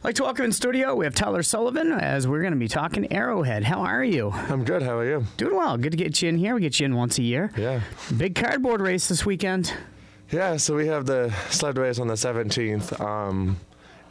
like to welcome in studio, we have Tyler Sullivan, as we're going to be talking Arrowhead. How are you? I'm good. How are you? Doing well. Good to get you in here. We get you in once a year. Yeah. Big cardboard race this weekend. Yeah, so we have the sled race on the 17th,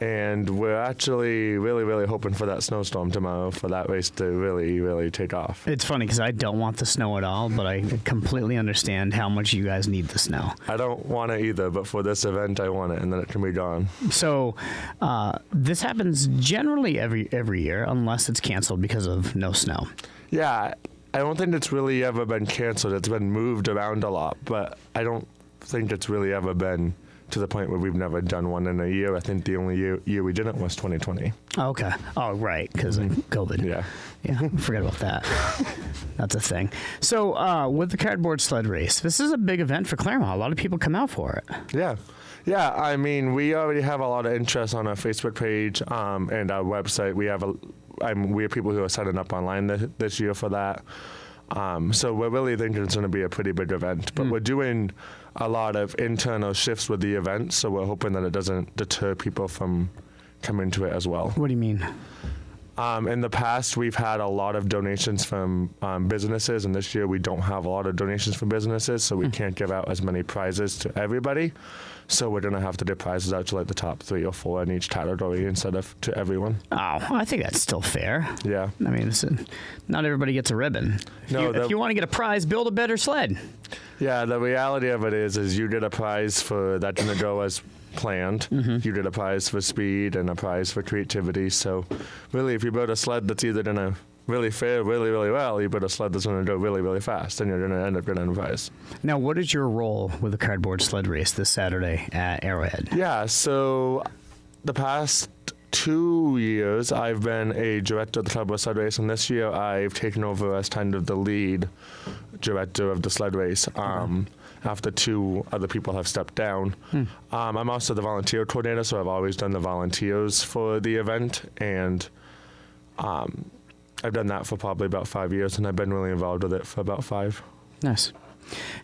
and we're actually really hoping for that snowstorm tomorrow for that race to really take off. It's funny because I don't want the snow at all, but I completely understand how much you guys need the snow. I don't want it either, but for this event, I want it, and then it can be gone. So this happens generally every year, unless it's canceled because of no snow. Yeah, I don't think it's really ever been canceled. It's been moved around a lot, but I don't think it's really ever been to the point where we've never done one in a year. I think the only year we didn't was 2020. Okay. Oh, right, because of COVID. Yeah. Yeah, forget about that. That's a thing. So with the cardboard sled race, this is a big event for Claremont. A lot of people come out for it. Yeah. Yeah, I mean, we already have a lot of interest on our Facebook page and our website. We have people who are signing up online this year for that. So we're really thinking it's going to be a pretty big event. But we're doing a lot of internal shifts with the event, so we're hoping that it doesn't deter people from coming to it as well. What do you mean? In the past, we've had a lot of donations from businesses, and this year we don't have a lot of donations from businesses, so we can't give out as many prizes to everybody. So we're going to have to give prizes out to like the top 3 or 4 in each category instead of to everyone. Oh, I think that's still fair. Yeah. I mean, not everybody gets a ribbon. If you want to get a prize, build a better sled. Yeah, the reality of it is you get a prize for that didn't go as planned. You get a prize for speed and a prize for creativity. So really, if you build a sled that's either going to really fare really well, you build a sled that's going to go really fast, and you're going to end up getting a prize. Now, what is your role with the cardboard sled race this Saturday at Arrowhead? Yeah, so the past 2 years, I've been a director of the Carboard sled race, and this year I've taken over as kind of the lead director of the sled race. After 2 other people have stepped down. I'm also the volunteer coordinator, so I've always done the volunteers for the event, and I've done that for probably about 5 years, and I've been really involved with it for about 5. Nice.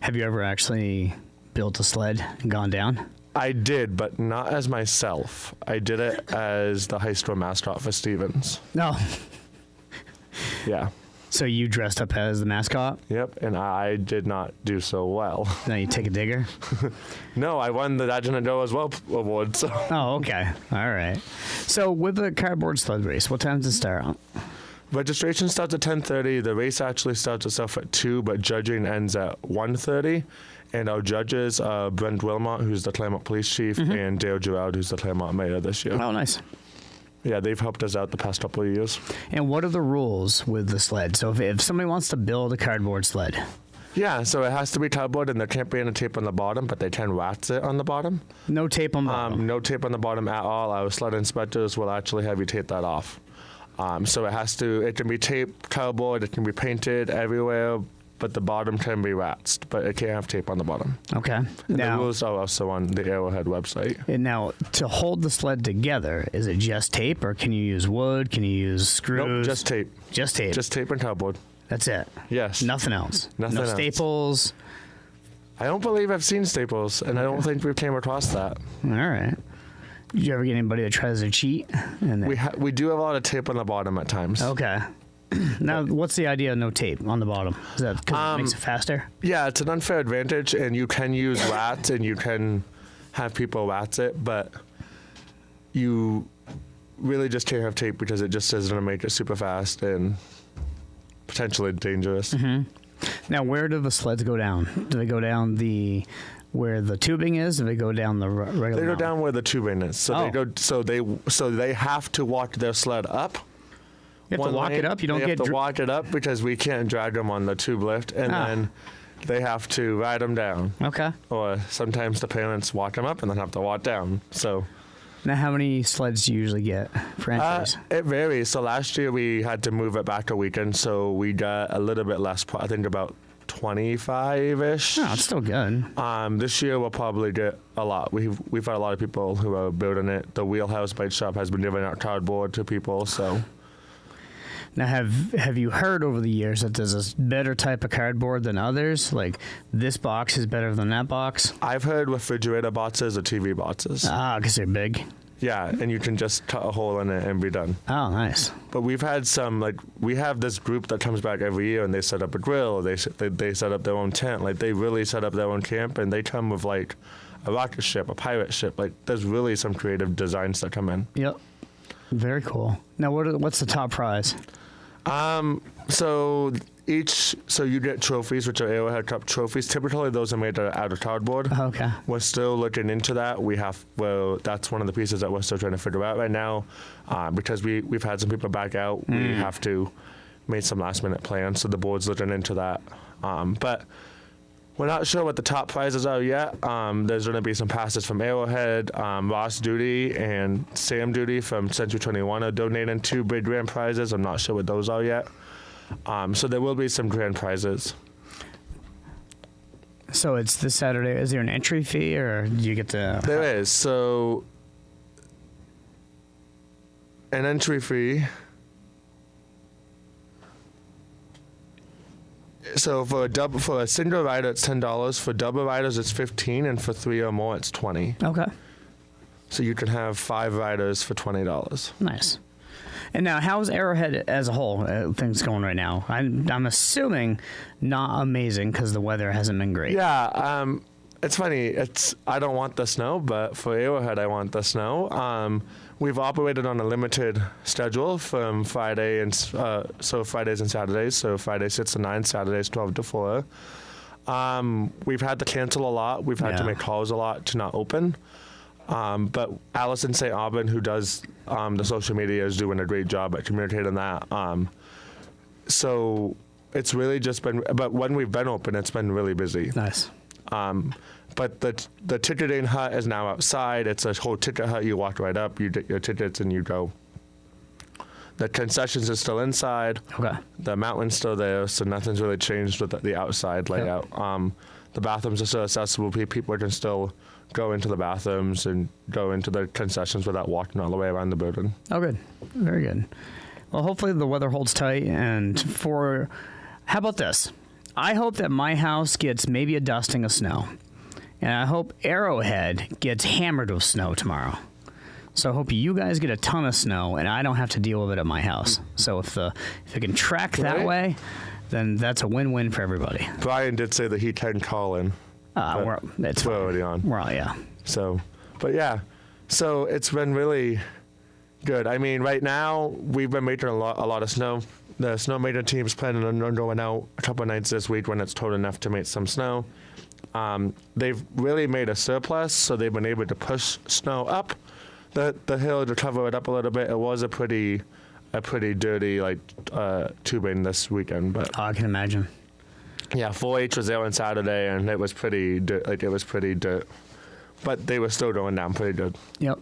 Have you ever actually built a sled and gone down? I did, but not as myself. I did it as the high school mascot for Stevens. No. Yeah. So you dressed up as the mascot? Yep, and I did not do so well. Now you take a digger? No, I won the That Didn't Go As Well award. So. Oh, okay. All right. So with the cardboard sled race, what time does it start? Registration starts at 10:30. The race actually starts itself at 2, but judging ends at 1:30. And our judges are Brent Wilmot, who's the Claremont police chief, and Dale Gerard, who's the Claremont mayor this year. Oh, nice. Yeah, they've helped us out the past couple of years. And what are the rules with the sled? So if somebody wants to build a cardboard sled? Yeah, so it has to be cardboard, and there can't be any tape on the bottom, but they can wax it on the bottom. No tape on the bottom? No tape on the bottom at all. Our sled inspectors will actually have you tape that off. So it can be taped cardboard, it can be painted everywhere, but the bottom can be waxed, but it can't have tape on the bottom. Okay. And now, the rules are also on the Arrowhead website. And now, to hold the sled together, is it just tape, or can you use wood? Can you use screws? Nope, just tape. Just tape? Just tape and cardboard. That's it? Yes. Nothing else? Nothing else. No staples? I don't believe I've seen staples, and I don't think we've came across that. All right. Did you ever get anybody that tries to cheat? We do have a lot of tape on the bottom at times. Okay. Now, what's the idea of no tape on the bottom? Is that because it makes it faster? Yeah, it's an unfair advantage, and you can use rats, and you can have people rats it, but you really just can't have tape because it just is going to make it super fast and potentially dangerous. Now, where do the sleds go down? Do they go down where the tubing is? Do they go down the regular? They go down where the tubing is. So they have to walk their sled up. You have to walk it up? You don't get... They have to walk it up because we can't drag them on the tube lift, and then they have to ride them down. Okay. Or sometimes the parents walk them up and then have to walk down. So. Now, how many sleds do you usually get for entries? It varies. So last year we had to move it back a weekend, so we got a little bit less. I think about 25-ish. Oh, it's still good. This year we'll probably get a lot. We've had a lot of people who are building it. The Wheelhouse Bike Shop has been giving out cardboard to people, so. Now, have you heard over the years that there's a better type of cardboard than others? Like, this box is better than that box? I've heard refrigerator boxes or TV boxes. Ah, because they're big? Yeah, and you can just cut a hole in it and be done. Oh, nice. But we've had some, like, we have this group that comes back every year, and they set up a grill. They set up their own tent. Like, they really set up their own camp, and they come with, like, a rocket ship, a pirate ship. Like, there's really some creative designs that come in. Yep. Very cool. Now, what's the top prize? So you get trophies, which are Arrowhead Cup trophies. Typically, those are made out of cardboard. Oh, okay. We're still looking into that. That's one of the pieces that we're still trying to figure out right now, because we've had some people back out. We have to make some last minute plans, so the board's looking into that. But we're not sure what the top prizes are yet. There's going to be some passes from Arrowhead. Ross Duty and Sam Duty from Century 21 are donating 2 big grand prizes. I'm not sure what those are yet. So there will be some grand prizes. So it's this Saturday. Is there an entry fee, or do you get to... There is. So an entry fee. So for a single rider, it's $10. For double riders, it's $15, and for 3 or more, it's $20. Okay. So you can have 5 riders for $20. Nice. And now, how's Arrowhead as a whole? Things going right now? I'm assuming not amazing because the weather hasn't been great. Yeah, it's funny. I don't want the snow, but for Arrowhead, I want the snow. We've operated on a limited schedule from Friday and so Fridays and Saturdays. So Friday 6 to 9, Saturdays 12 to 4. We've had to cancel a lot. We've had to make calls a lot to not open. But Allison St. Aubin, who does the social media, is doing a great job at communicating that. So it's really just been, but when we've been open, it's been really busy. Nice. But the ticketing hut is now outside. It's a whole ticket hut. You walk right up, you get your tickets, and you go. The concessions are still inside. Okay. The mountain's still there, so nothing's really changed with the outside layout. Yep. The bathrooms are still accessible. People can still go into the bathrooms and go into the concessions without walking all the way around the building. Oh, good. Very good. Well, hopefully the weather holds tight. And how about this? I hope that my house gets maybe a dusting of snow. And I hope Arrowhead gets hammered with snow tomorrow. So I hope you guys get a ton of snow and I don't have to deal with it at my house. So if it can track that way, then that's a win-win for everybody. Brian did say that he can call in. It's we're already on. Yeah. So, but yeah. So it's been really good. I mean, right now, we've been making a lot of snow. The snow making team's planning on going out a couple of nights this week when it's cold enough to make some snow. They've really made a surplus, so they've been able to push snow up the hill to cover it up a little bit. It was a pretty dirty tubing this weekend, but I can imagine. Yeah, 4-H was there on Saturday, and it was pretty dirt, but they were still going down pretty good. Yep.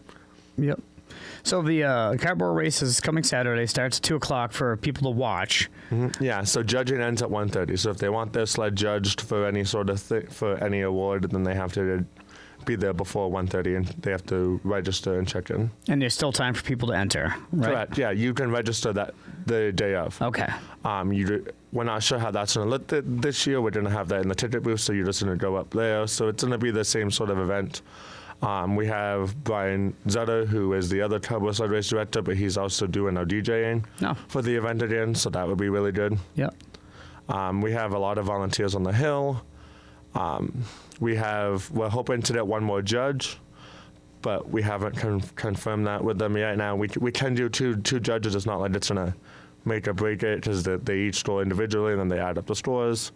So the Carboard Race is coming Saturday. Starts at 2:00 for people to watch. Mm-hmm. Yeah. So judging ends at 1:30. So if they want their sled judged for any sort of for any award, then they have to be there before 1:30, and they have to register and check in. And there's still time for people to enter, right? Correct. Yeah, you can register that the day of. Okay. We're not sure how that's going to look this year. We're going to have that in the ticket booth, so you're just going to go up there. So it's going to be the same sort of event. We have Brian Zutter, who is the other Carboard Sled Race director, but he's also doing our DJing for the event again, so that would be really good. Yep. We have a lot of volunteers on the hill. We're hoping to get one more judge, but we haven't confirmed that with them yet. Now we can do two judges. It's not like it's gonna make or break it because they each score individually and then they add up the scores.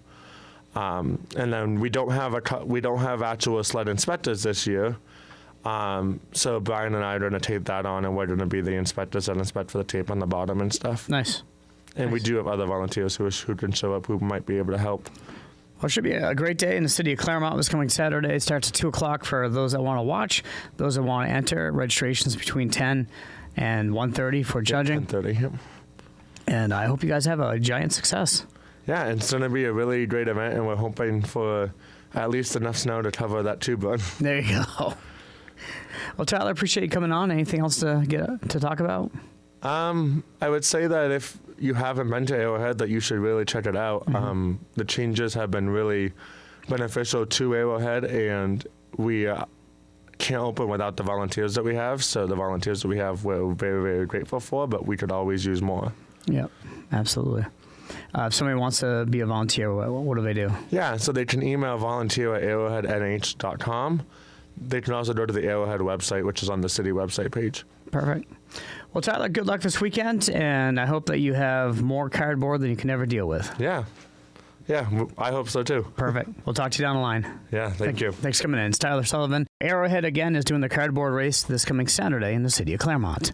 And then we don't have actual sled inspectors this year. So Brian and I are going to tape that on, and we're going to be the inspectors that inspect for the tape on the bottom and stuff. Nice. And we do have other volunteers who can show up who might be able to help. Well, it should be a great day in the city of Claremont this coming Saturday. It starts at 2:00 for those that want to watch. Those that want to enter, registrations between 10 and 1:30 for judging. 10:30, yep. And I hope you guys have a giant success. Yeah, it's going to be a really great event, and we're hoping for at least enough snow to cover that tube run. There you go. Well, Tyler, appreciate you coming on. Anything else to talk about? I would say that if you haven't been to Arrowhead, that you should really check it out. Mm-hmm. The changes have been really beneficial to Arrowhead, and we can't open without the volunteers that we have. So the volunteers that we have, we're very, very grateful for, but we could always use more. Yep, absolutely. If somebody wants to be a volunteer, what do they do? Yeah, so they can email volunteer@arrowheadnh.com. They can also go to the Arrowhead website, which is on the city website page. Perfect. Well, Tyler, good luck this weekend, and I hope that you have more cardboard than you can ever deal with. Yeah. Yeah, I hope so too. Perfect. We'll talk to you down the line. Yeah, thank you. Thanks for coming in. It's Tyler Sullivan. Arrowhead again is doing the Cardboard Race this coming Saturday in the city of Claremont.